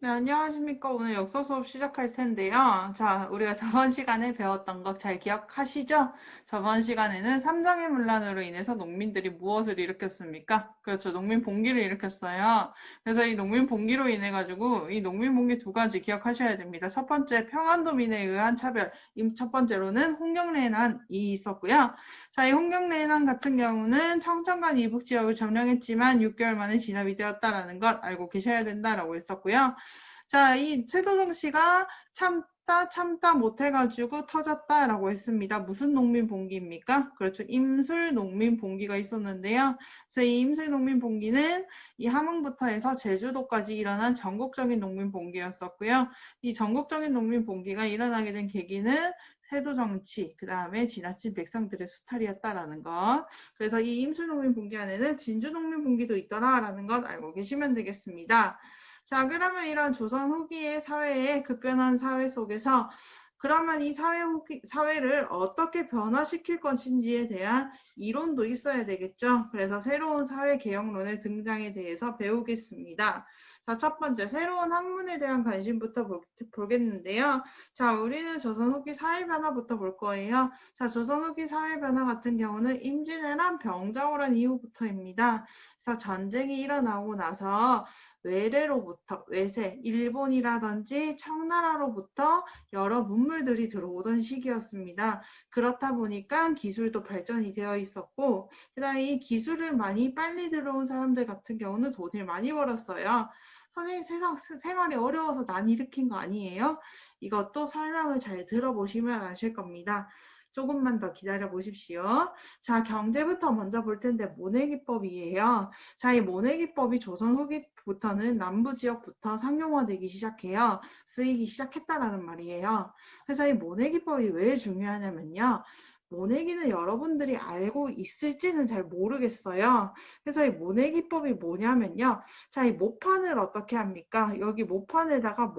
네, 안녕하십니까. 오늘 역사 수업 시작할 텐데요. 자, 우리가 저번 시간에 배웠던 것 잘 기억하시죠? 저번 시간에는 삼장의 문란으로 인해서 농민들이 무엇을 일으켰습니까? 그렇죠. 농민 봉기를 일으켰어요. 그래서 이 농민 봉기로 인해 가지고 이 농민 봉기 두 가지 기억하셔야 됩니다. 첫 번째, 평안도민에 의한 차별. 첫 번째로는 홍경래난이 있었고요. 자, 이 홍경래난 같은 경우는 청천간 이북 지역을 점령했지만 6개월 만에 진압이 되었다라는 것 알고 계셔야 된다라고 했었고요. 자, 이 최도성 씨가 참다 못해가지고 터졌다라고 했습니다. 무슨 농민 봉기입니까? 그렇죠. 임술 농민 봉기가 있었는데요. 그래서 이 임술 농민 봉기는 이 함흥부터 해서 제주도까지 일어난 전국적인 농민 봉기였었고요. 이 전국적인 농민 봉기가 일어나게 된 계기는 세도 정치, 그 다음에 지나친 백성들의 수탈이었다라는 것. 그래서 이 임술 농민 봉기 안에는 진주 농민 봉기도 있더라라는 것 알고 계시면 되겠습니다. 자, 그러면 이런 조선 후기의 사회의 급변한 사회 속에서 그러면 이 사회를 어떻게 변화시킬 것인지에 대한 이론도 있어야 되겠죠. 그래서 새로운 사회 개혁론의 등장에 대해서 배우겠습니다. 자, 첫 번째, 새로운 학문에 대한 관심부터 보겠는데요. 자, 우리는 조선 후기 사회 변화부터 볼 거예요. 자, 조선 후기 사회 변화 같은 경우는 임진왜란 병자호란 이후부터입니다. 그래서 전쟁이 일어나고 나서 외래로부터 외세, 일본이라든지 청나라로부터 여러 문물들이 들어오던 시기였습니다. 그렇다 보니까 기술도 발전이 되어 있었고 그다음에 이 기술을 많이 빨리 들어온 사람들 같은 경우는 돈을 많이 벌었어요. 선생님 생활이 어려워서 난 일으킨 거 아니에요? 이것도 설명을 잘 들어보시면 아실 겁니다. 조금만 더 기다려 보십시오. 자, 경제부터 먼저 볼 텐데 모내기법이에요. 자, 이 모내기법이 조선 후기부터는 남부 지역부터 상용화되기 시작해요. 쓰이기 시작했다라는 말이에요. 그래서 이 모내기법이 왜 중요하냐면요. 모내기는 여러분들이 알고 있을지는 잘 모르겠어요. 그래서 이 모내기법이 뭐냐면요. 자, 이 모판을 어떻게 합니까? 여기 모판에다가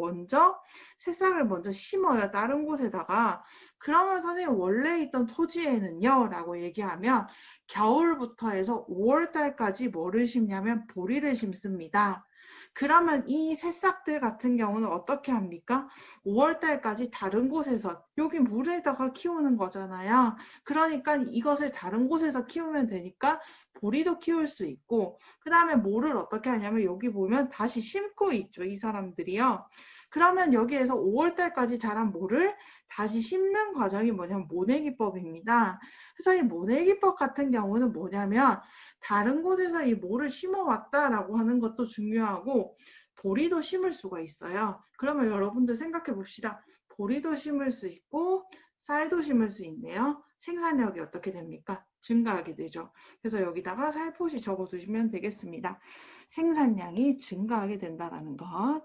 새싹을 먼저 심어요. 다른 곳에다가. 그러면 선생님 원래 있던 토지에는요 라고 얘기하면 겨울부터 해서 5월 달까지 뭐를 심냐면 보리를 심습니다. 그러면 이 새싹들 같은 경우는 어떻게 합니까? 5월 달까지 다른 곳에서 여기 물에다가 키우는 거잖아요. 그러니까 이것을 다른 곳에서 키우면 되니까 보리도 키울 수 있고 그 다음에 뭐를 어떻게 하냐면 여기 보면 다시 심고 있죠. 이 사람들이요. 그러면 여기에서 5월 달까지 자란 모를 다시 심는 과정이 뭐냐면 모내기법입니다. 그래서 이 모내기법 같은 경우는 뭐냐면 다른 곳에서 이 모를 심어왔다라고 하는 것도 중요하고 보리도 심을 수가 있어요. 그러면 여러분들 생각해 봅시다. 보리도 심을 수 있고 쌀도 심을 수 있네요. 생산력이 어떻게 됩니까? 증가하게 되죠. 그래서 여기다가 살포시 적어두시면 되겠습니다. 생산량이 증가하게 된다는 것.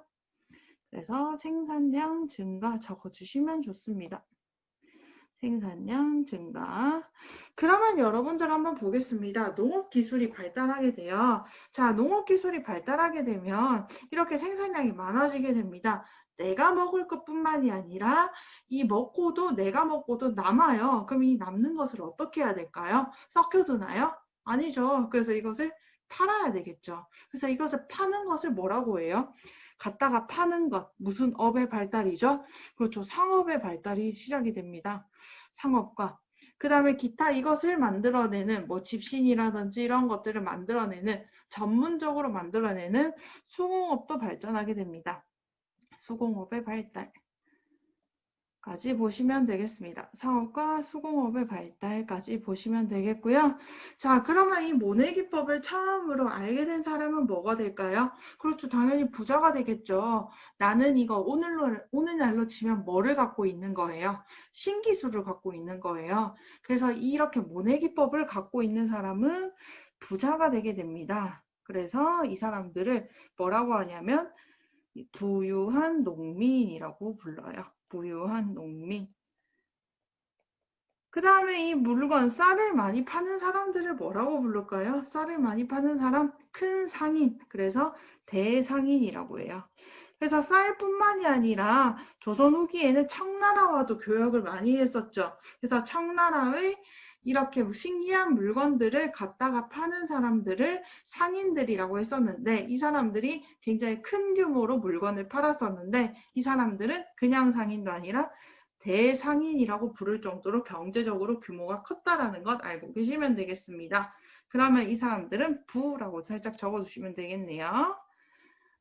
그래서 생산량 증가 적어주시면 좋습니다. 생산량 증가. 그러면 여러분들 한번 보겠습니다. 농업 기술이 발달하게 돼요. 자, 농업 기술이 발달하게 되면 이렇게 생산량이 많아지게 됩니다. 내가 먹을 것뿐만이 아니라 내가 먹고도 남아요. 그럼 이 남는 것을 어떻게 해야 될까요? 썩혀두나요? 아니죠. 그래서 이것을 팔아야 되겠죠. 그래서 이것을 파는 것을 뭐라고 해요? 갖다가 파는 것, 무슨 업의 발달이죠? 그렇죠. 상업의 발달이 시작이 됩니다. 상업과 그 다음에 기타 이것을 만들어내는 뭐 집신이라든지 이런 것들을 만들어내는 전문적으로 만들어내는 수공업도 발전하게 됩니다. 수공업의 발달. 까지 보시면 되겠습니다. 상업과 수공업의 발달까지 보시면 되겠고요. 자, 그러면 이 모내기법을 처음으로 알게 된 사람은 뭐가 될까요? 그렇죠. 당연히 부자가 되겠죠. 나는 이거 오늘날로 치면 뭐를 갖고 있는 거예요? 신기술을 갖고 있는 거예요. 그래서 이렇게 모내기법을 갖고 있는 사람은 부자가 되게 됩니다. 그래서 이 사람들을 뭐라고 하냐면 부유한 농민이라고 불러요. 부유한 농민. 그 다음에 이 물건, 쌀을 많이 파는 사람들을 뭐라고 부를까요? 쌀을 많이 파는 사람, 큰 상인. 그래서 대상인이라고 해요. 그래서 쌀뿐만이 아니라 조선 후기에는 청나라와도 교역을 많이 했었죠. 그래서 청나라의 이렇게 신기한 물건들을 갖다가 파는 사람들을 상인들이라고 했었는데 이 사람들이 굉장히 큰 규모로 물건을 팔았었는데 이 사람들은 그냥 상인도 아니라 대상인이라고 부를 정도로 경제적으로 규모가 컸다라는 것 알고 계시면 되겠습니다. 그러면 이 사람들은 부라고 살짝 적어주시면 되겠네요.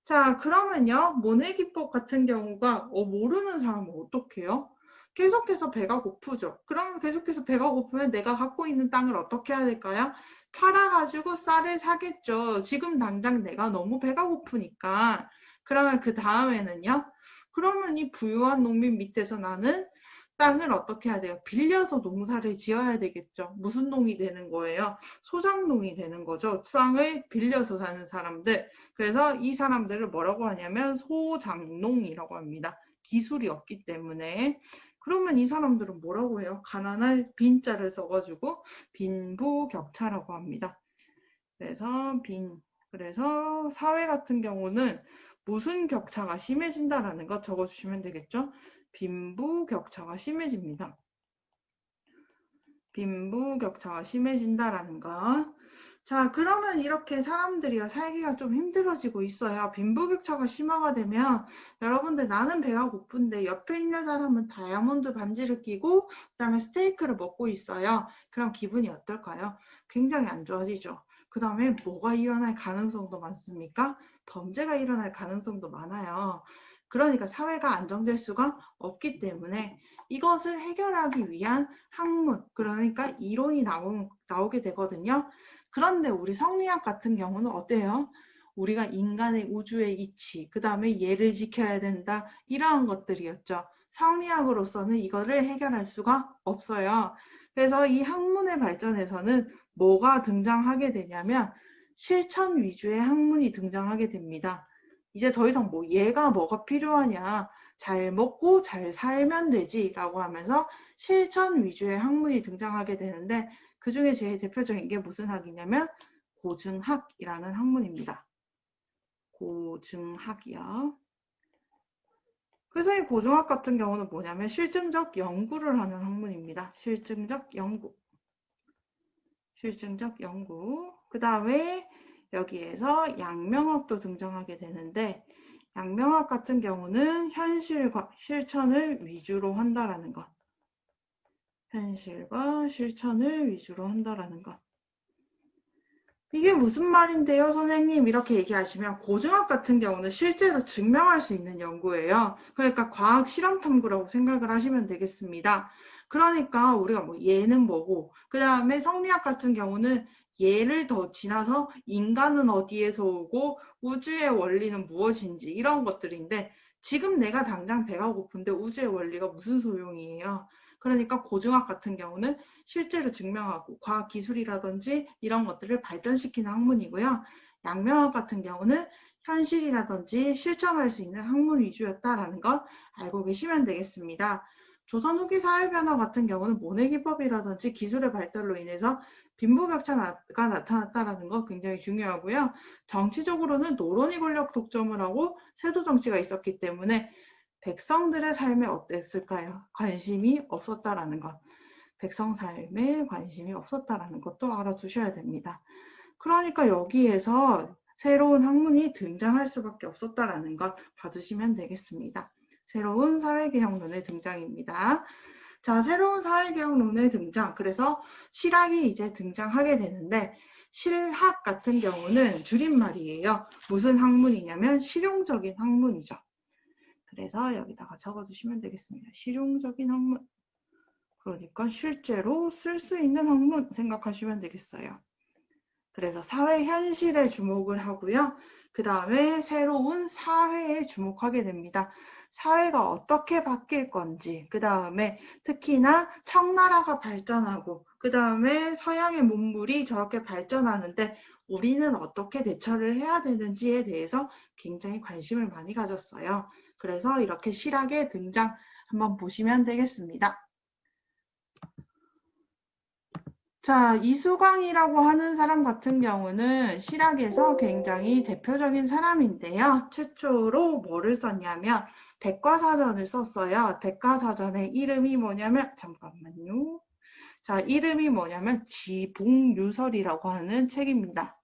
자, 그러면요. 모내기법 같은 경우가 모르는 사람은 어떻게 해요? 계속해서 배가 고프죠. 그러면 계속해서 배가 고프면 내가 갖고 있는 땅을 어떻게 해야 될까요? 팔아가지고 쌀을 사겠죠. 지금 당장 내가 너무 배가 고프니까. 그러면 그 다음에는요. 그러면 이 부유한 농민 밑에서 나는 땅을 어떻게 해야 돼요? 빌려서 농사를 지어야 되겠죠. 무슨 농이 되는 거예요? 소장농이 되는 거죠. 땅을 빌려서 사는 사람들. 그래서 이 사람들을 뭐라고 하냐면 소장농이라고 합니다. 기술이 없기 때문에. 그러면 이 사람들은 뭐라고 해요? 가난할 빈자를 써가지고 빈부격차라고 합니다. 그래서 사회 같은 경우는 무슨 격차가 심해진다라는 거 적어주시면 되겠죠? 빈부격차가 심해집니다. 빈부격차가 심해진다라는 거. 자, 그러면 이렇게 사람들이 살기가 좀 힘들어지고 있어요. 빈부격차가 심화가 되면 여러분들 나는 배가 고픈데 옆에 있는 사람은 다이아몬드 반지를 끼고 그다음에 스테이크를 먹고 있어요. 그럼 기분이 어떨까요? 굉장히 안 좋아지죠. 그 다음에 뭐가 일어날 가능성도 많습니까? 범죄가 일어날 가능성도 많아요. 그러니까 사회가 안정될 수가 없기 때문에 이것을 해결하기 위한 학문, 그러니까 이론이 나오게 되거든요. 그런데 우리 성리학 같은 경우는 어때요? 우리가 인간의 우주의 이치, 그 다음에 예를 지켜야 된다, 이러한 것들이었죠. 성리학으로서는 이거를 해결할 수가 없어요. 그래서 이 학문의 발전에서는 뭐가 등장하게 되냐면 실천 위주의 학문이 등장하게 됩니다. 이제 더 이상 얘가 뭐가 필요하냐, 잘 먹고 잘 살면 되지 라고 하면서 실천 위주의 학문이 등장하게 되는데 그 중에 제일 대표적인 게 무슨 학이냐면 고증학이라는 학문입니다. 고증학이요. 그래서 이 고증학 같은 경우는 뭐냐면 실증적 연구를 하는 학문입니다. 실증적 연구. 그 다음에 여기에서 양명학도 등장하게 되는데 양명학 같은 경우는 현실과 실천을 위주로 한다라는 것. 현실과 실천을 위주로 한다라는 것. 이게 무슨 말인데요, 선생님? 이렇게 얘기하시면 고증학 같은 경우는 실제로 증명할 수 있는 연구예요. 그러니까 과학 실험 탐구라고 생각을 하시면 되겠습니다. 그러니까 우리가 얘는 뭐고 그 다음에 성리학 같은 경우는 얘를 더 지나서 인간은 어디에서 오고 우주의 원리는 무엇인지 이런 것들인데 지금 내가 당장 배가 고픈데 우주의 원리가 무슨 소용이에요? 그러니까 고증학 같은 경우는 실제로 증명하고 과학기술이라든지 이런 것들을 발전시키는 학문이고요. 양명학 같은 경우는 현실이라든지 실천할 수 있는 학문 위주였다라는 것 알고 계시면 되겠습니다. 조선 후기 사회변화 같은 경우는 모내기법이라든지 기술의 발달로 인해서 빈부격차가 나타났다는 거 굉장히 중요하고요. 정치적으로는 노론이 권력 독점을 하고 세도정치가 있었기 때문에 백성들의 삶에 어땠을까요? 관심이 없었다라는 것. 백성 삶에 관심이 없었다라는 것도 알아두셔야 됩니다. 그러니까 여기에서 새로운 학문이 등장할 수밖에 없었다라는 것 봐두시면 되겠습니다. 새로운 사회개혁론의 등장입니다. 자, 새로운 사회개혁론의 등장. 그래서 실학이 이제 등장하게 되는데 실학 같은 경우는 줄임말이에요. 무슨 학문이냐면 실용적인 학문이죠. 그래서 여기다가 적어주시면 되겠습니다. 실용적인 학문. 그러니까 실제로 쓸 수 있는 학문 생각하시면 되겠어요. 그래서 사회 현실에 주목을 하고요. 그 다음에 새로운 사회에 주목하게 됩니다. 사회가 어떻게 바뀔 건지, 그 다음에 특히나 청나라가 발전하고, 그 다음에 서양의 문물이 저렇게 발전하는데 우리는 어떻게 대처를 해야 되는지에 대해서 굉장히 관심을 많이 가졌어요. 그래서 이렇게 실학의 등장 한번 보시면 되겠습니다. 자, 이수광이라고 하는 사람 같은 경우는 실학에서 굉장히 대표적인 사람인데요. 최초로 뭐를 썼냐면 백과사전을 썼어요. 백과사전의 이름이 뭐냐면 잠깐만요. 자, 이름이 뭐냐면 지봉유설이라고 하는 책입니다.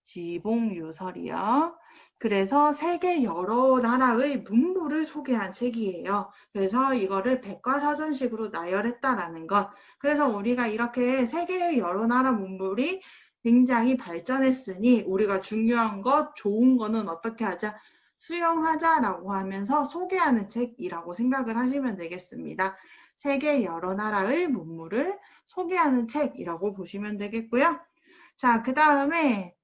지봉유설이요. 그래서 세계 여러 나라의 문물을 소개한 책이에요. 그래서 이거를 백과사전식으로 나열했다라는 것. 그래서 우리가 이렇게 세계의 여러 나라 문물이 굉장히 발전했으니 우리가 중요한 것, 좋은 거는 어떻게 하자? 수용하자라고 하면서 소개하는 책이라고 생각을 하시면 되겠습니다. 세계 여러 나라의 문물을 소개하는 책이라고 보시면 되겠고요. 자, 그 다음에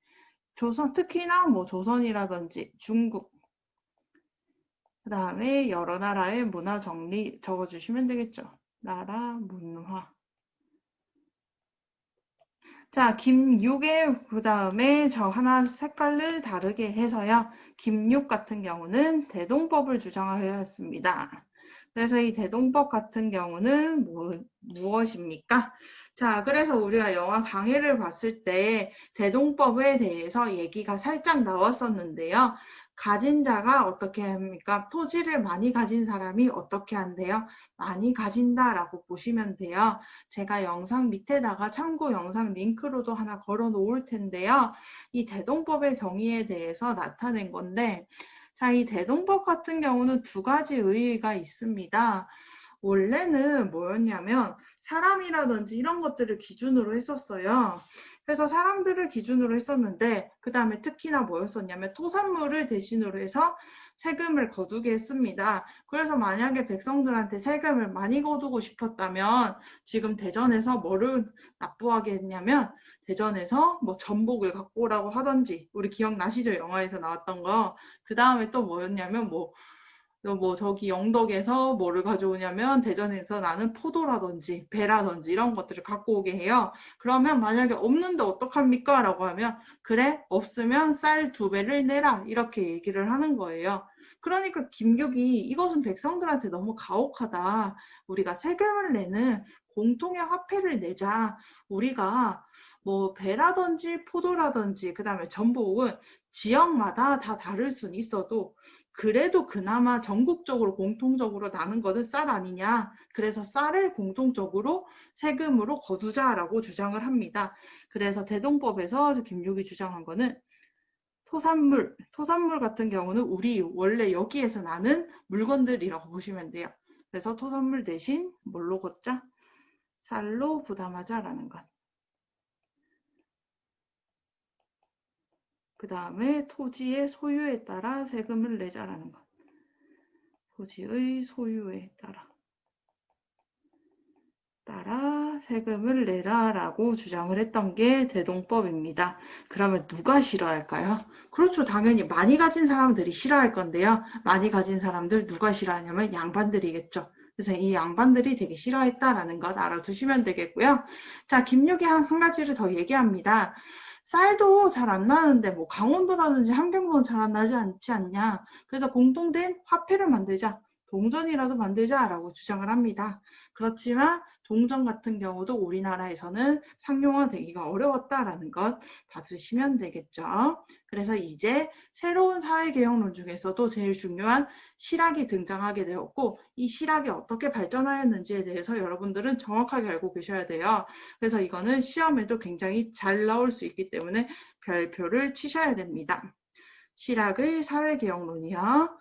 조선, 특히나 뭐 조선이라든지 중국, 그 다음에 여러 나라의 문화 정리 적어주시면 되겠죠. 나라 문화. 자, 김육의 그 다음에 저 하나 색깔을 다르게 해서요. 김육 같은 경우는 대동법을 주장하였습니다. 그래서 이 대동법 같은 경우는 무엇입니까? 자, 그래서 우리가 영화 강해를 봤을 때 대동법에 대해서 얘기가 살짝 나왔었는데요. 가진 자가 어떻게 합니까? 토지를 많이 가진 사람이 어떻게 한대요? 많이 가진다라고 보시면 돼요. 제가 영상 밑에다가 참고 영상 링크로도 하나 걸어 놓을 텐데요. 이 대동법의 정의에 대해서 나타낸 건데, 자, 이 대동법 같은 경우는 두 가지 의의가 있습니다. 원래는 뭐였냐면 사람이라든지 이런 것들을 기준으로 했었어요. 그래서 사람들을 기준으로 했었는데 그 다음에 특히나 뭐였었냐면 토산물을 대신으로 해서 세금을 거두게 했습니다. 그래서 만약에 백성들한테 세금을 많이 거두고 싶었다면 지금 대전에서 뭐를 납부하게 했냐면 대전에서 뭐 전복을 갖고 오라고 하던지 우리 기억나시죠? 영화에서 나왔던 거. 그 다음에 또 뭐였냐면 뭐 저기 영덕에서 뭐를 가져오냐면 대전에서 나는 포도라든지 배라든지 이런 것들을 갖고 오게 해요. 그러면 만약에 없는데 어떡합니까? 라고 하면 그래 없으면 쌀 2배를 내라 이렇게 얘기를 하는 거예요. 그러니까 김육이 이것은 백성들한테 너무 가혹하다. 우리가 세금을 내는 공통의 화폐를 내자. 우리가 뭐 배라든지 포도라든지 그 다음에 전복은 지역마다 다 다를 수는 있어도 그래도 그나마 전국적으로 공통적으로 나는 것은 쌀 아니냐. 그래서 쌀을 공통적으로 세금으로 거두자라고 주장을 합니다. 그래서 대동법에서 김육이 주장한 거는 토산물 같은 경우는 우리 원래 여기에서 나는 물건들이라고 보시면 돼요. 그래서 토산물 대신 뭘로 걷자? 쌀로 부담하자라는 것. 그 다음에 토지의 소유에 따라 세금을 내자라는 것. 토지의 소유에 따라 세금을 내라라고 주장을 했던 게 대동법입니다. 그러면 누가 싫어할까요? 그렇죠. 당연히 많이 가진 사람들이 싫어할 건데요. 많이 가진 사람들 누가 싫어하냐면 양반들이겠죠. 그래서 이 양반들이 되게 싫어했다라는 것 알아두시면 되겠고요. 자, 김육이 한 가지를 더 얘기합니다. 쌀도 잘 안 나는데 뭐 강원도라든지 함경도는 잘 안 나지 않지 않냐. 그래서 공통된 화폐를 만들자. 동전이라도 만들자라고 주장을 합니다. 그렇지만 동전 같은 경우도 우리나라에서는 상용화되기가 어려웠다라는 것 봐주시면 되겠죠. 그래서 이제 새로운 사회개혁론 중에서도 제일 중요한 실학이 등장하게 되었고 이 실학이 어떻게 발전하였는지에 대해서 여러분들은 정확하게 알고 계셔야 돼요. 그래서 이거는 시험에도 굉장히 잘 나올 수 있기 때문에 별표를 치셔야 됩니다. 실학의 사회개혁론이요.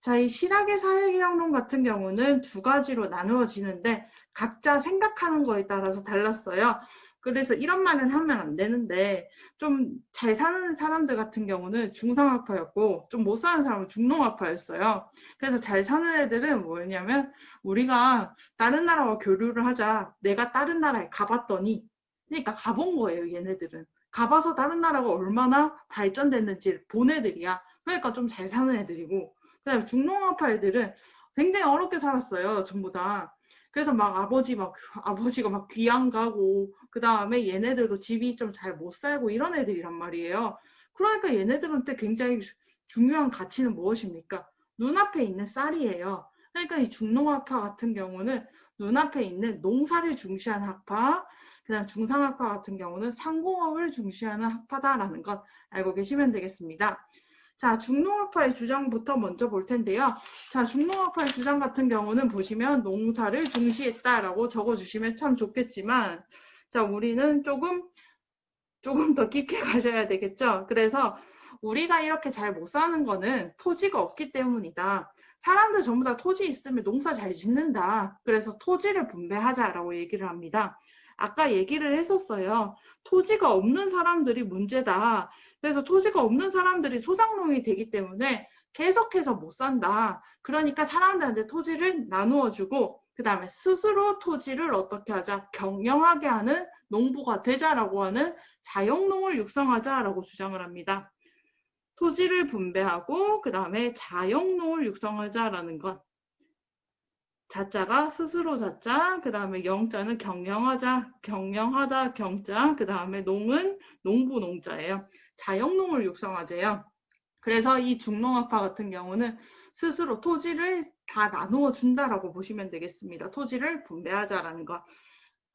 자, 이 실학의 사회개혁론 같은 경우는 두 가지로 나누어지는데 각자 생각하는 거에 따라서 달랐어요. 그래서 이런 말은 하면 안 되는데 좀 잘 사는 사람들 같은 경우는 중상학파였고 좀 못 사는 사람은 중농학파였어요. 그래서 잘 사는 애들은 뭐였냐면 우리가 다른 나라와 교류를 하자. 내가 다른 나라에 가봤더니 그러니까 가본 거예요, 얘네들은. 가봐서 다른 나라가 얼마나 발전됐는지 본 애들이야. 그러니까 좀 잘 사는 애들이고 그다음에 중농학파 애들은 굉장히 어렵게 살았어요. 전부 다. 그래서 막 아버지가 막 귀양 가고 그 다음에 얘네들도 집이 좀 잘 못 살고 이런 애들이란 말이에요. 그러니까 얘네들한테 굉장히 중요한 가치는 무엇입니까? 눈앞에 있는 쌀이에요. 그러니까 이 중농학파 같은 경우는 눈앞에 있는 농사를 중시하는 학파, 그다음 중상학파 같은 경우는 상공업을 중시하는 학파다라는 것 알고 계시면 되겠습니다. 자, 중농업화의 주장부터 먼저 볼 텐데요. 자, 중농업화의 주장 같은 경우는 보시면 농사를 중시했다라고 적어주시면 참 좋겠지만, 자, 우리는 조금 더 깊게 가셔야 되겠죠. 그래서 우리가 이렇게 잘 못 사는 거는 토지가 없기 때문이다. 사람들 전부 다 토지 있으면 농사 잘 짓는다. 그래서 토지를 분배하자라고 얘기를 합니다. 아까 얘기를 했었어요. 토지가 없는 사람들이 문제다. 그래서 토지가 없는 사람들이 소작농이 되기 때문에 계속해서 못 산다. 그러니까 사람들한테 토지를 나누어 주고 그 다음에 스스로 토지를 어떻게 하자? 경영하게 하는 농부가 되자라고 하는 자영농을 육성하자라고 주장을 합니다. 토지를 분배하고 그 다음에 자영농을 육성하자라는 것. 자자가 스스로 자자, 그 다음에 영자는 경영하자, 경영하다 경자, 그 다음에 농은 농부 농자예요. 자영농을 육성하재요. 그래서 이 중농업화 같은 경우는 스스로 토지를 다 나누어 준다라고 보시면 되겠습니다. 토지를 분배하자라는 것.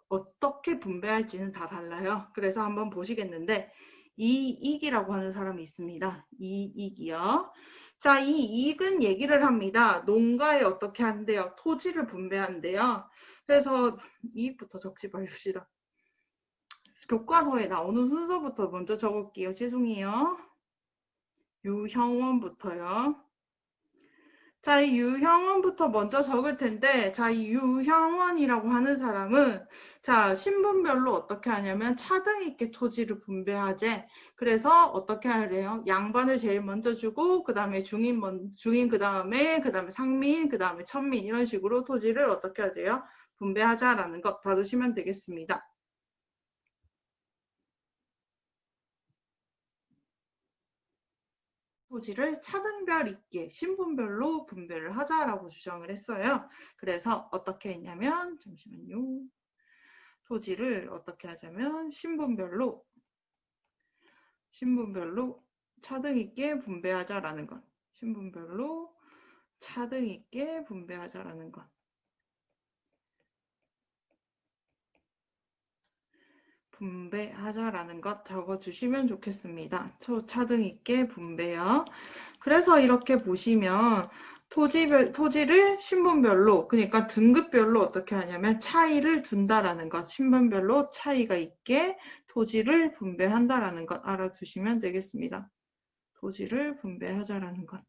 어떻게 분배할지는 다 달라요. 그래서 한번 보시겠는데 이익이라고 하는 사람이 있습니다. 이익이요. 자, 이 이익은 얘기를 합니다. 농가에 어떻게 한대요? 토지를 분배한대요. 그래서 이익부터 적지 맙시다. 교과서에 나오는 순서부터 먼저 적을게요. 죄송해요. 유형원부터요. 자, 이 유형원부터 먼저 적을 텐데, 자, 이 유형원이라고 하는 사람은, 자, 신분별로 어떻게 하냐면, 차등 있게 토지를 분배하재. 그래서 어떻게 하래요? 양반을 제일 먼저 주고, 그 다음에 중인, 그 다음에 상민, 그 다음에 천민, 이런 식으로 토지를 어떻게 하래요? 분배하자라는 것 봐두시면 되겠습니다. 토지를 차등별 있게 신분별로 분배를 하자라고 주장을 했어요. 그래서 어떻게 했냐면 잠시만요. 토지를 어떻게 하자면 신분별로 차등 있게 분배하자라는 것. 신분별로 차등 있게 분배하자라는 것. 분배하자라는 것 적어주시면 좋겠습니다. 차등 있게 분배요. 그래서 이렇게 보시면 토지를 신분별로, 그러니까 등급별로 어떻게 하냐면 차이를 둔다라는 것, 신분별로 차이가 있게 토지를 분배한다라는 것 알아두시면 되겠습니다. 토지를 분배하자라는 것.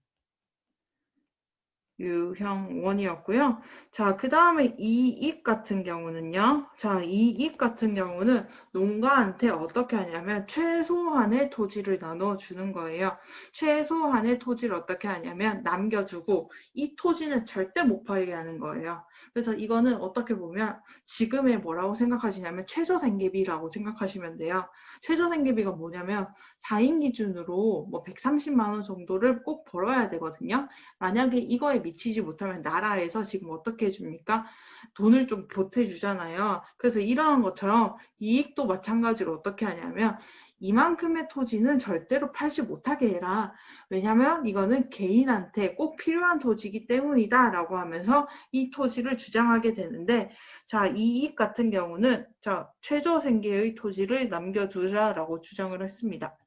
유형원이었고요. 자, 그 다음에 이익 같은 경우는요. 자, 이익 같은 경우는 농가한테 어떻게 하냐면 최소한의 토지를 나눠주는 거예요. 최소한의 토지를 어떻게 하냐면 남겨주고 이 토지는 절대 못 팔게 하는 거예요. 그래서 이거는 어떻게 보면 지금의 뭐라고 생각하시냐면 최저생계비라고 생각하시면 돼요. 최저생계비가 뭐냐면 4인 기준으로 뭐 130만 원 정도를 꼭 벌어야 되거든요. 만약에 이거에 미치지 못하면 나라에서 지금 어떻게 해줍니까? 돈을 좀 보태주잖아요. 그래서 이러한 것처럼 이익도 마찬가지로 어떻게 하냐면 이만큼의 토지는 절대로 팔지 못하게 해라. 왜냐하면 이거는 개인한테 꼭 필요한 토지이기 때문이다 라고 하면서 이 토지를 주장하게 되는데, 자, 이익 같은 경우는 자, 최저생계의 토지를 남겨두자라고 주장을 했습니다.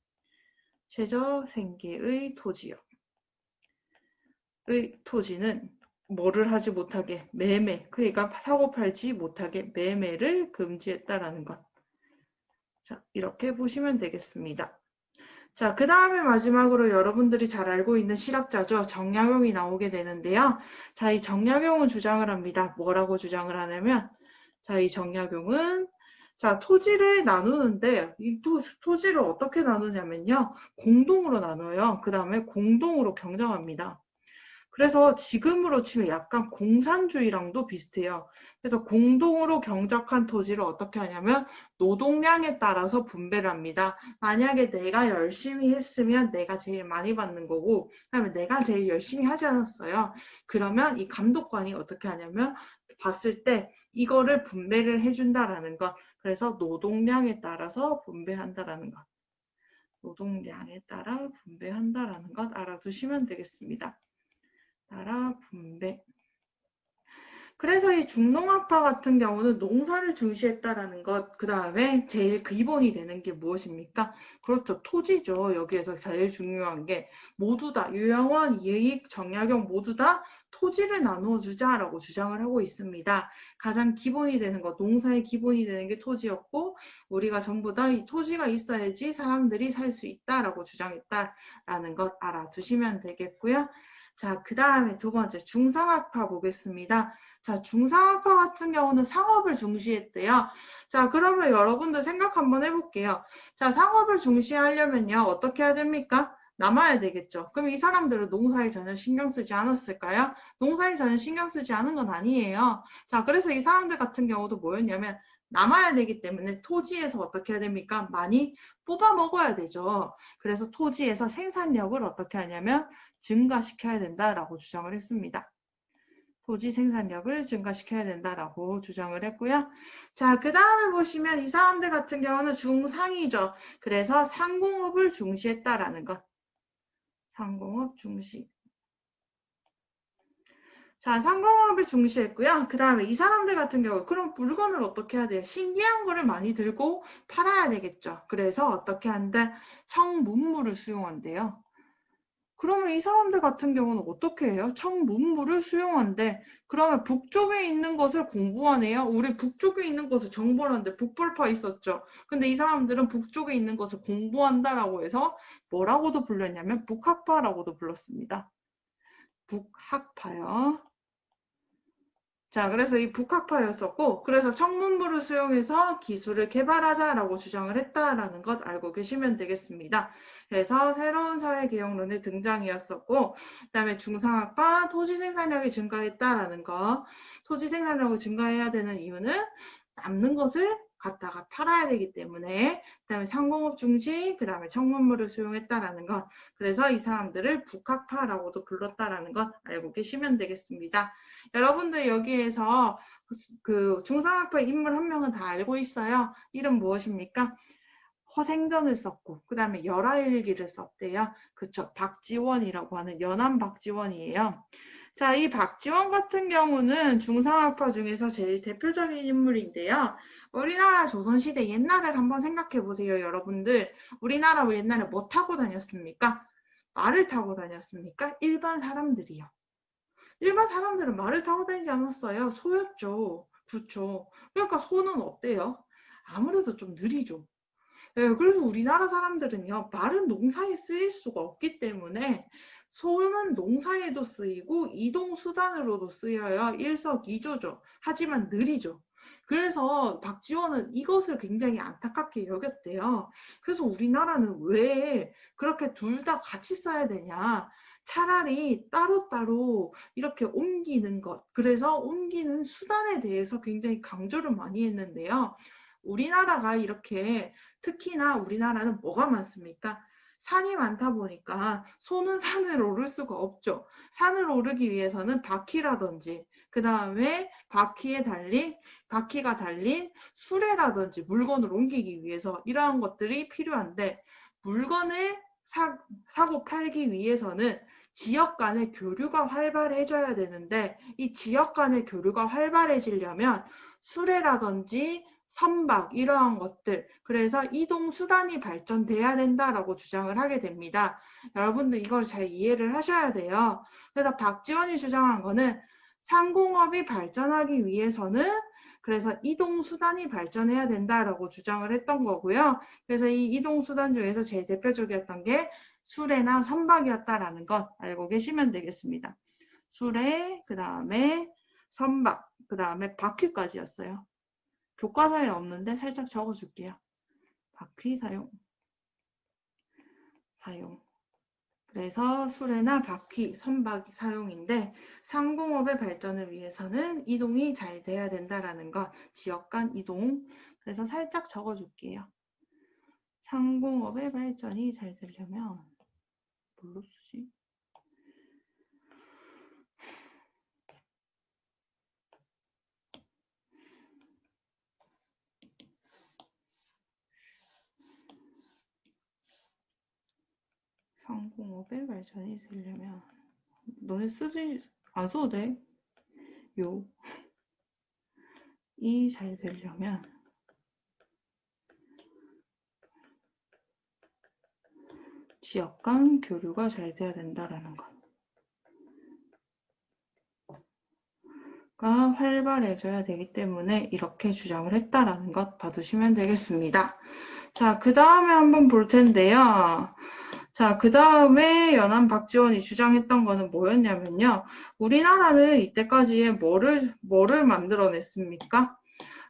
최저생계의 토지요. 의 토지는 뭐를 하지 못하게 매매, 그러니까 사고 팔지 못하게 매매를 금지했다라는 것. 자, 이렇게 보시면 되겠습니다. 자, 그 다음에 마지막으로 여러분들이 잘 알고 있는 실학자죠. 정약용이 나오게 되는데요. 자, 이 정약용은 주장을 합니다. 뭐라고 주장을 하냐면, 자, 이 정약용은 자, 토지를 나누는데 이 토지를 어떻게 나누냐면요. 공동으로 나눠요. 그 다음에 공동으로 경정합니다. 그래서 지금으로 치면 약간 공산주의랑도 비슷해요. 그래서 공동으로 경작한 토지를 어떻게 하냐면 노동량에 따라서 분배를 합니다. 만약에 내가 열심히 했으면 내가 제일 많이 받는 거고, 그다음에 내가 제일 열심히 하지 않았어요. 그러면 이 감독관이 어떻게 하냐면 봤을 때 이거를 분배를 해준다라는 것. 그래서 노동량에 따라서 분배한다라는 것. 노동량에 따라 분배한다라는 것 알아두시면 되겠습니다. 따라 분배. 그래서 이 중농업화 같은 경우는 농사를 중시했다라는 것, 그 다음에 제일 기본이 되는 게 무엇입니까? 그렇죠. 토지죠. 여기에서 제일 중요한 게 모두 다 유영원, 이익, 정약용 모두 다 토지를 나누어 주자라고 주장을 하고 있습니다. 가장 기본이 되는 것, 농사의 기본이 되는 게 토지였고 우리가 전부 다 이 토지가 있어야지 사람들이 살 수 있다라고 주장했다라는 것 알아두시면 되겠고요. 자, 그 다음에 두 번째 중상학파 보겠습니다. 자, 중상학파 같은 경우는 상업을 중시했대요. 자, 그러면 여러분들 생각 한번 해볼게요. 자, 상업을 중시하려면요, 어떻게 해야 됩니까? 남아야 되겠죠. 그럼 이 사람들은 농사에 전혀 신경 쓰지 않았을까요? 농사에 전혀 신경 쓰지 않은 건 아니에요. 자, 그래서 이 사람들 같은 경우도 뭐였냐면, 남아야 되기 때문에 토지에서 어떻게 해야 됩니까? 많이 뽑아 먹어야 되죠. 그래서 토지에서 생산력을 어떻게 하냐면, 증가시켜야 된다라고 주장을 했습니다. 토지 생산력을 증가시켜야 된다라고 주장을 했고요. 자, 그 다음에 보시면 이 사람들 같은 경우는 중상이죠. 그래서 상공업을 중시했다라는 것. 상공업 중시. 자, 상공업을 중시했고요. 그 다음에 이 사람들 같은 경우 그럼 물건을 어떻게 해야 돼요? 신기한 거를 많이 들고 팔아야 되겠죠. 그래서 어떻게 한대? 청문물을 수용한대요. 그러면 이 사람들 같은 경우는 어떻게 해요? 청문물을 수용한대. 그러면 북쪽에 있는 것을 공부하네요. 우리 북쪽에 있는 것을 정벌하는데 북벌파 있었죠. 근데 이 사람들은 북쪽에 있는 것을 공부한다라고 해서 뭐라고도 불렀냐면 북학파라고도 불렀습니다. 북학파요. 자, 그래서 이 북학파였었고, 그래서 청문부를 수용해서 기술을 개발하자라고 주장을 했다라는 것 알고 계시면 되겠습니다. 그래서 새로운 사회개혁론의 등장이었었고, 그 다음에 중상학과 토지 생산력이 증가했다라는 것, 토지 생산력을 증가해야 되는 이유는 남는 것을 갖다가 팔아야 되기 때문에, 그 다음에 상공업 중시, 그 다음에 청문부를 수용했다라는 것, 그래서 이 사람들을 북학파라고도 불렀다라는 것 알고 계시면 되겠습니다. 여러분들 여기에서 그 중상학파 인물 한 명은 다 알고 있어요. 이름 무엇입니까? 허생전을 썼고 그 다음에 열하일기를 썼대요. 그쵸? 박지원이라고 하는 연암 박지원이에요. 자, 이 박지원 같은 경우는 중상학파 중에서 제일 대표적인 인물인데요. 우리나라 조선시대 옛날을 한번 생각해 보세요, 여러분들. 우리나라 옛날에 뭐 타고 다녔습니까? 말을 타고 다녔습니까? 일반 사람들이요. 일반 사람들은 말을 타고 다니지 않았어요. 소였죠. 그렇죠. 그러니까 소는 어때요? 아무래도 좀 느리죠. 네, 그래서 우리나라 사람들은요, 말은 농사에 쓰일 수가 없기 때문에 소는 농사에도 쓰이고 이동수단으로도 쓰여요. 일석이조죠. 하지만 느리죠. 그래서 박지원은 이것을 굉장히 안타깝게 여겼대요. 그래서 우리나라는 왜 그렇게 둘 다 같이 써야 되냐. 차라리 따로따로 이렇게 옮기는 것, 그래서 옮기는 수단에 대해서 굉장히 강조를 많이 했는데요. 우리나라가 이렇게 특히나 우리나라는 뭐가 많습니까? 산이 많다 보니까 소는 산을 오를 수가 없죠. 산을 오르기 위해서는 바퀴라든지 그 다음에 바퀴가 달린 수레라든지 물건을 옮기기 위해서 이러한 것들이 필요한데 물건을 사고 팔기 위해서는 지역 간의 교류가 활발해져야 되는데 이 지역 간의 교류가 활발해지려면 수레라든지 선박 이러한 것들 그래서 이동 수단이 발전돼야 된다라고 주장을 하게 됩니다. 여러분들 이걸 잘 이해를 하셔야 돼요. 그래서 박지원이 주장한 거는 상공업이 발전하기 위해서는 그래서 이동 수단이 발전해야 된다라고 주장을 했던 거고요. 그래서 이 이동 수단 중에서 제일 대표적이었던 게 수레나 선박이었다라는 것 알고 계시면 되겠습니다. 수레, 그 다음에 선박, 그 다음에 바퀴까지였어요. 교과서에 없는데 살짝 적어줄게요. 바퀴 사용. 그래서 수레나 바퀴, 선박 사용인데 상공업의 발전을 위해서는 이동이 잘 돼야 된다라는 것, 지역 간 이동. 그래서 살짝 적어줄게요. 상공업의 발전이 잘 되려면 뭘로 쓰지? 상공업의 발전이 되려면 너네 쓰지 안 써도 돼. 요. 잘 되려면 지역 간 교류가 잘 돼야 된다라는 것. 가 활발해져야 되기 때문에 이렇게 주장을 했다라는 것 봐두시면 되겠습니다. 자, 그 다음에 한번 볼 텐데요. 자, 그 다음에 연안 박지원이 주장했던 거는 뭐였냐면요. 우리나라는 이때까지에 뭐를 만들어냈습니까?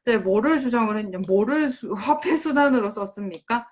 네, 뭐를 주장을 했냐, 뭐를 화폐 수단으로 썼습니까?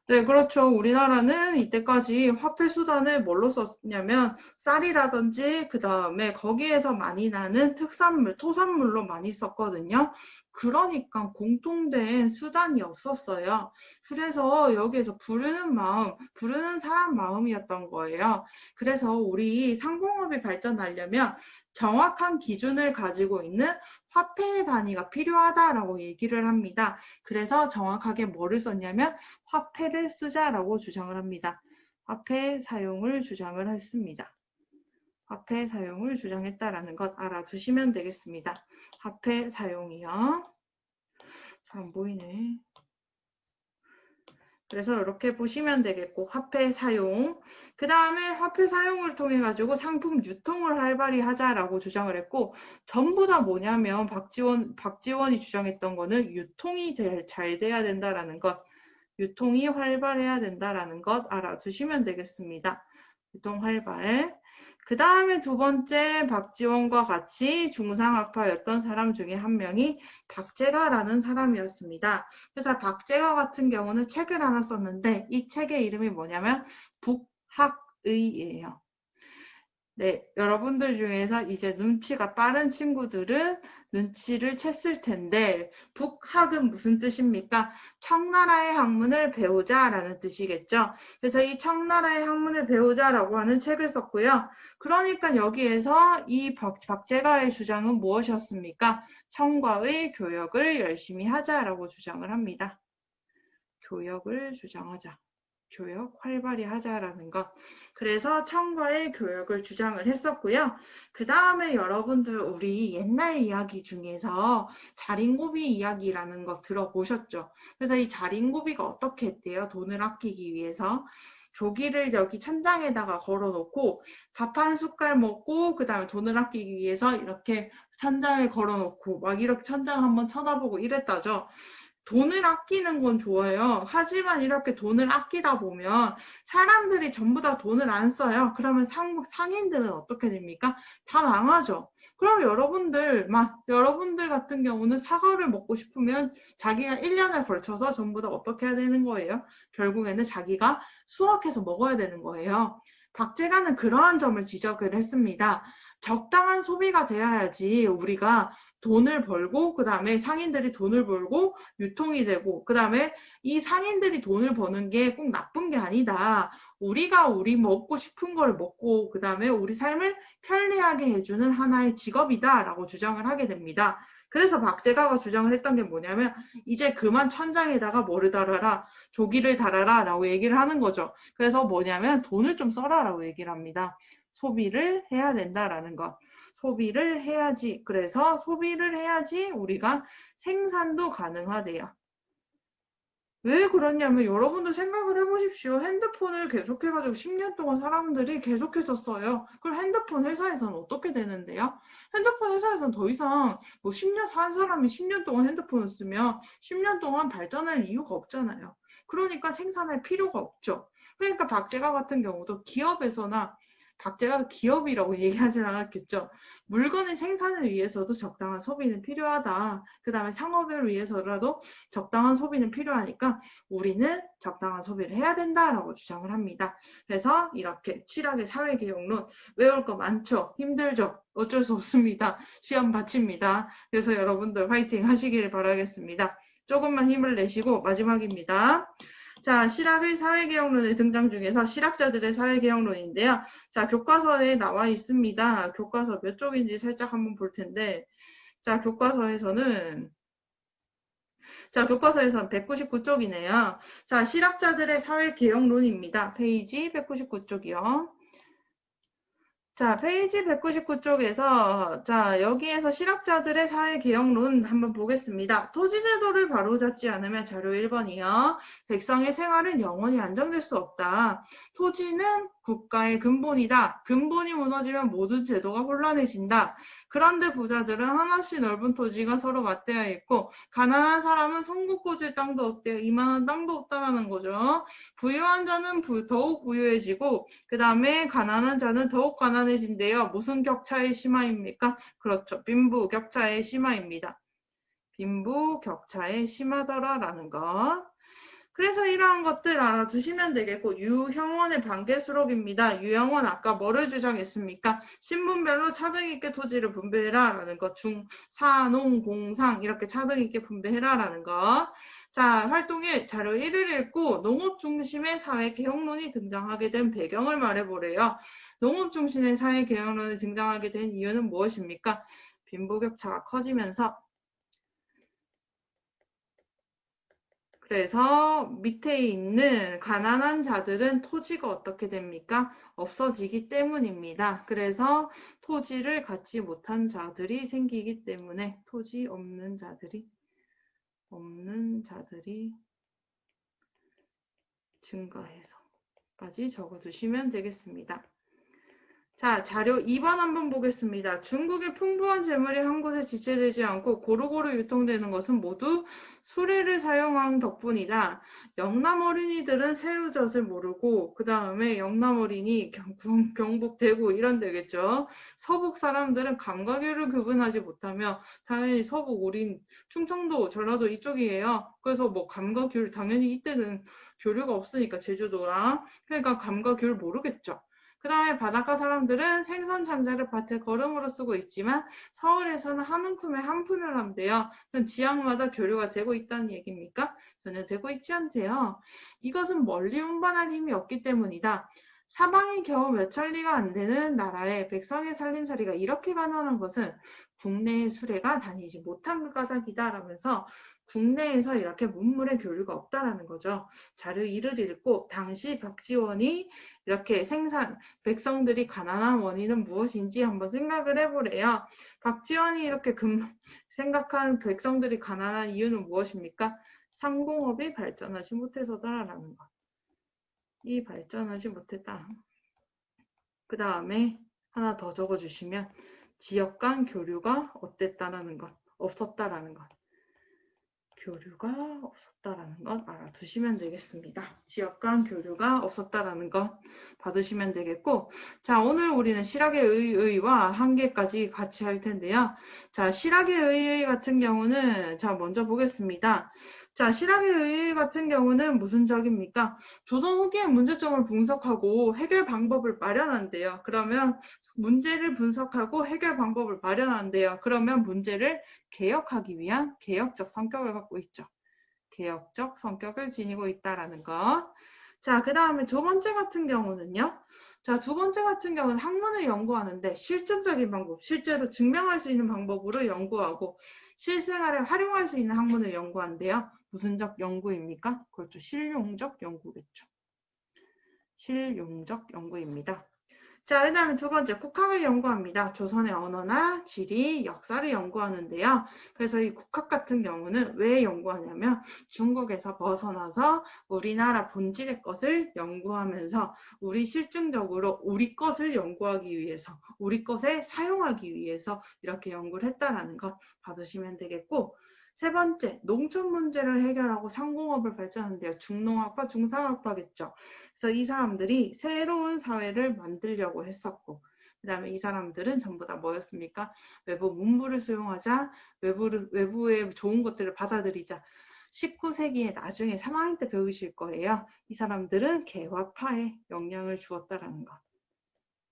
네, 그렇죠. 우리나라는 이때까지 화폐 수단을 뭘로 썼냐면 쌀이라든지 그 다음에 거기에서 많이 나는 특산물, 토산물로 많이 썼거든요. 그러니까 공통된 수단이 없었어요. 그래서 여기에서 부르는 사람 마음이었던 거예요. 그래서 우리 상공업이 발전하려면 정확한 기준을 가지고 있는 화폐의 단위가 필요하다라고 얘기를 합니다. 그래서 정확하게 뭐를 썼냐면 화폐를 쓰자라고 주장을 합니다. 화폐 사용을 주장을 했습니다. 화폐 사용을 주장했다라는 것 알아두시면 되겠습니다. 화폐 사용이요. 잘 안 보이네. 그래서 이렇게 보시면 되겠고 화폐 사용, 그 다음에 화폐 사용을 통해 가지고 상품 유통을 활발히 하자라고 주장을 했고 전부 다 뭐냐면 박지원이 주장했던 거는 유통이 잘 돼야 된다라는 것, 유통이 활발해야 된다라는 것 알아두시면 되겠습니다. 유통 활발. 그 다음에 두 번째 박지원과 같이 중상학파였던 사람 중에 한 명이 박제가라는 사람이었습니다. 그래서 박제가 같은 경우는 책을 하나 썼는데 이 책의 이름이 뭐냐면 북학의예요. 네, 여러분들 중에서 이제 눈치가 빠른 친구들은 눈치를 챘을 텐데 북학은 무슨 뜻입니까? 청나라의 학문을 배우자라는 뜻이겠죠. 그래서 이 청나라의 학문을 배우자라고 하는 책을 썼고요. 그러니까 여기에서 이 박제가의 주장은 무엇이었습니까? 청과의 교역을 열심히 하자라고 주장을 합니다. 교역을 주장하자. 교역 활발히 하자라는 것. 그래서 청과의 교역을 주장을 했었고요. 그 다음에 여러분들 우리 옛날 이야기 중에서 자린고비 이야기라는 거 들어보셨죠? 그래서 이 자린고비가 어떻게 했대요? 돈을 아끼기 위해서. 조기를 여기 천장에다가 걸어놓고 밥 한 숟갈 먹고 그 다음에 돈을 아끼기 위해서 이렇게 천장에 걸어놓고 막 이렇게 천장 한번 쳐다보고 이랬다죠. 돈을 아끼는 건 좋아요. 하지만 이렇게 돈을 아끼다 보면 사람들이 전부 다 돈을 안 써요. 그러면 상인들은 어떻게 됩니까? 다 망하죠. 그럼 여러분들 같은 경우는 사과를 먹고 싶으면 자기가 1년을 걸쳐서 전부 다 어떻게 해야 되는 거예요? 결국에는 자기가 수확해서 먹어야 되는 거예요. 박제가는 그러한 점을 지적을 했습니다. 적당한 소비가 되어야지 우리가 돈을 벌고 그 다음에 상인들이 돈을 벌고 유통이 되고 그 다음에 이 상인들이 돈을 버는 게 꼭 나쁜 게 아니다. 우리가 우리 먹고 싶은 걸 먹고 그 다음에 우리 삶을 편리하게 해주는 하나의 직업이다 라고 주장을 하게 됩니다. 그래서 박제가가 주장을 했던 게 뭐냐면 이제 그만 천장에다가 뭐를 달아라, 조기를 달아라 라고 얘기를 하는 거죠. 그래서 뭐냐면 돈을 좀 써라 라고 얘기를 합니다. 소비를 해야 된다라는 것. 소비를 해야지. 그래서 소비를 해야지 우리가 생산도 가능하대요. 왜 그러냐면 여러분도 생각을 해보십시오. 핸드폰을 계속해가지고 10년 동안 사람들이 계속해서 써요. 그럼 핸드폰 회사에서는 어떻게 되는데요? 핸드폰 회사에서는 더 이상 뭐 10년 산 사람이 10년 동안 핸드폰을 쓰면 10년 동안 발전할 이유가 없잖아요. 그러니까 생산할 필요가 없죠. 그러니까 박제가 같은 경우도 기업에서나 박제가 기업이라고 얘기하진 않았겠죠. 물건의 생산을 위해서도 적당한 소비는 필요하다. 그 다음에 상업을 위해서라도 적당한 소비는 필요하니까 우리는 적당한 소비를 해야 된다라고 주장을 합니다. 그래서 이렇게 취락의 사회개혁론 외울 거 많죠? 힘들죠? 어쩔 수 없습니다. 시험 바칩니다. 그래서 여러분들 화이팅 하시길 바라겠습니다. 조금만 힘을 내시고 마지막입니다. 자, 실학의 사회개혁론의 등장 중에서 실학자들의 사회개혁론인데요. 자, 교과서에 나와 있습니다. 교과서 몇 쪽인지 살짝 한번 볼 텐데, 자, 교과서에서는 199쪽이네요. 자, 실학자들의 사회개혁론입니다. 페이지 199쪽이요. 자, 페이지 199쪽에서, 자, 여기에서 실학자들의 사회개혁론 한번 보겠습니다. 토지제도를 바로잡지 않으면 자료 1번이요. 백성의 생활은 영원히 안정될 수 없다. 토지는 국가의 근본이다. 근본이 무너지면 모든 제도가 혼란해진다. 그런데 부자들은 한없이 넓은 토지가 서로 맞대어 있고, 가난한 사람은 손 꽂을 땅도 없대요. 이만한 땅도 없다라는 거죠. 부유한 자는 더욱 부유해지고, 그 다음에 가난한 자는 더욱 가난해진대요. 무슨 격차의 심화입니까? 그렇죠. 빈부격차의 심화입니다. 빈부격차의 심하더라라는 거. 그래서 이러한 것들 알아두시면 되겠고, 유형원의 반개수록입니다. 유형원 아까 뭐를 주장했습니까? 신분별로 차등 있게 토지를 분배해라 라는 거. 중, 사, 농, 공, 상 이렇게 차등 있게 분배해라 라는 거. 자, 활동 1, 자료 1을 읽고 농업 중심의 사회 개혁론이 등장하게 된 배경을 말해보래요. 농업 중심의 사회 개혁론이 등장하게 된 이유는 무엇입니까? 빈부격차가 커지면서 그래서 밑에 있는 가난한 자들은 토지가 어떻게 됩니까? 없어지기 때문입니다. 그래서 토지를 갖지 못한 자들이 생기기 때문에 토지 없는 자들이 증가해서까지 적어두시면 되겠습니다. 자, 자료 2번 한번 보겠습니다. 중국의 풍부한 재물이 한 곳에 지체되지 않고 고루고루 유통되는 것은 모두 수레를 사용한 덕분이다. 영남 어린이들은 새우젓을 모르고 그 다음에 영남 어린이 경북 대구 이런 데겠죠. 서북 사람들은 감각교를 구분하지 못하며 당연히 서북 우린 충청도 전라도 이쪽이에요. 그래서 뭐 감각교를 당연히 이때는 교류가 없으니까 제주도랑 그러니까 감각교를 모르겠죠. 그 다음에 바닷가 사람들은 생선 장자를 밭에 걸음으로 쓰고 있지만 서울에서는 한 움큼에 한 푼을 한대요. 지역마다 교류가 되고 있다는 얘기입니까? 전혀 되고 있지 않대요. 이것은 멀리 운반할 힘이 없기 때문이다. 사방이 겨우 몇 천리가 안 되는 나라의 백성의 살림살이가 이렇게 가난한 것은 국내의 수레가 다니지 못한 까닭이다 라면서 국내에서 이렇게 문물의 교류가 없다라는 거죠. 자료 2를 읽고 당시 박지원이 이렇게 백성들이 가난한 원인은 무엇인지 한번 생각을 해보래요. 박지원이 이렇게 생각한 백성들이 가난한 이유는 무엇입니까? 상공업이 발전하지 못해서다라는 것. 이 발전하지 못했다. 그 다음에 하나 더 적어주시면 지역 간 교류가 어땠다라는 것, 없었다라는 것. 교류가 없었다라는 것 알아두시면 되겠습니다. 지역 간 교류가 없었다라는 것 받으시면 되겠고, 자, 오늘 우리는 실학의 의의와 한계까지 같이 할 텐데요. 자, 실학의 의의 같은 경우는 자, 먼저 보겠습니다. 자, 실학의 의의 같은 경우는 무슨 적입니까? 조선 후기의 문제점을 분석하고 해결 방법을 마련한대요. 그러면 문제를 분석하고 해결 방법을 마련한대요. 그러면 문제를 개혁하기 위한 개혁적 성격을 갖고 있죠. 개혁적 성격을 지니고 있다라는 거. 자, 그 다음에 두 번째 같은 경우는요. 자, 두 번째 같은 경우는 학문을 연구하는데 실증적인 방법, 실제로 증명할 수 있는 방법으로 연구하고 실생활에 활용할 수 있는 학문을 연구한대요. 무슨적 연구입니까? 그렇죠. 실용적 연구겠죠. 실용적 연구입니다. 자, 그 다음에 두 번째, 국학을 연구합니다. 조선의 언어나 지리, 역사를 연구하는데요. 그래서 이 국학 같은 경우는 왜 연구하냐면 중국에서 벗어나서 우리나라 본질의 것을 연구하면서 우리 실증적으로 우리 것을 연구하기 위해서, 우리 것에 사용하기 위해서 이렇게 연구를 했다라는 것 봐주시면 되겠고, 세 번째, 농촌 문제를 해결하고 상공업을 발전하는데요. 중농학과 중상학과겠죠. 그래서 이 사람들이 새로운 사회를 만들려고 했었고, 그 다음에 이 사람들은 전부 다 뭐였습니까? 외부 문물을 수용하자, 외부의 좋은 것들을 받아들이자. 19세기에 나중에 3학년 때 배우실 거예요. 이 사람들은 개화파에 영향을 주었다라는 거.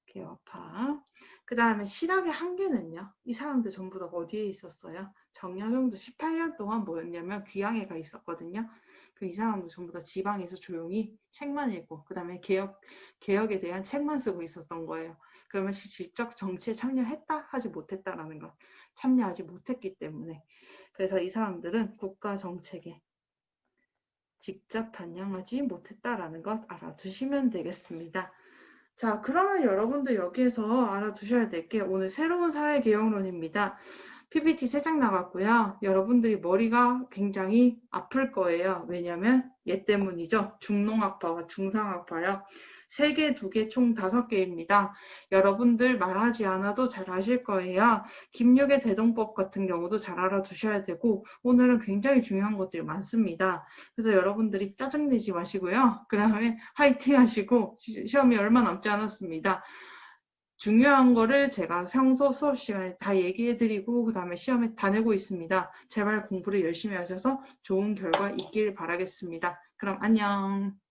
개화파. 그 다음에 실학의 한계는요. 이 사람들 전부 다 어디에 있었어요? 정약용도 18년 동안 뭐였냐면 귀향에 있었거든요. 이 사람도 전부 다 지방에서 조용히 책만 읽고 그 다음에 개혁에 대한 책만 쓰고 있었던 거예요. 그러면 직접 정치에 참여했다? 하지 못했다라는 것. 참여하지 못했기 때문에. 그래서 이 사람들은 국가 정책에 직접 반영하지 못했다라는 것 알아두시면 되겠습니다. 자, 그러면 여러분들 여기에서 알아두셔야 될 게 오늘 새로운 사회개혁론입니다. PPT 3장 나갔고요. 여러분들이 머리가 굉장히 아플 거예요. 왜냐면 얘 때문이죠. 중농학파와 중상학파요. 3개, 2개, 총 5개입니다. 여러분들 말하지 않아도 잘 아실 거예요. 김육의 대동법 같은 경우도 잘 알아두셔야 되고 오늘은 굉장히 중요한 것들이 많습니다. 그래서 여러분들이 짜증내지 마시고요. 그 다음에 화이팅 하시고 시험이 얼마 남지 않았습니다. 중요한 거를 제가 평소 수업 시간에 다 얘기해드리고 그 다음에 시험에 다 내고 있습니다. 제발 공부를 열심히 하셔서 좋은 결과 있길 바라겠습니다. 그럼 안녕.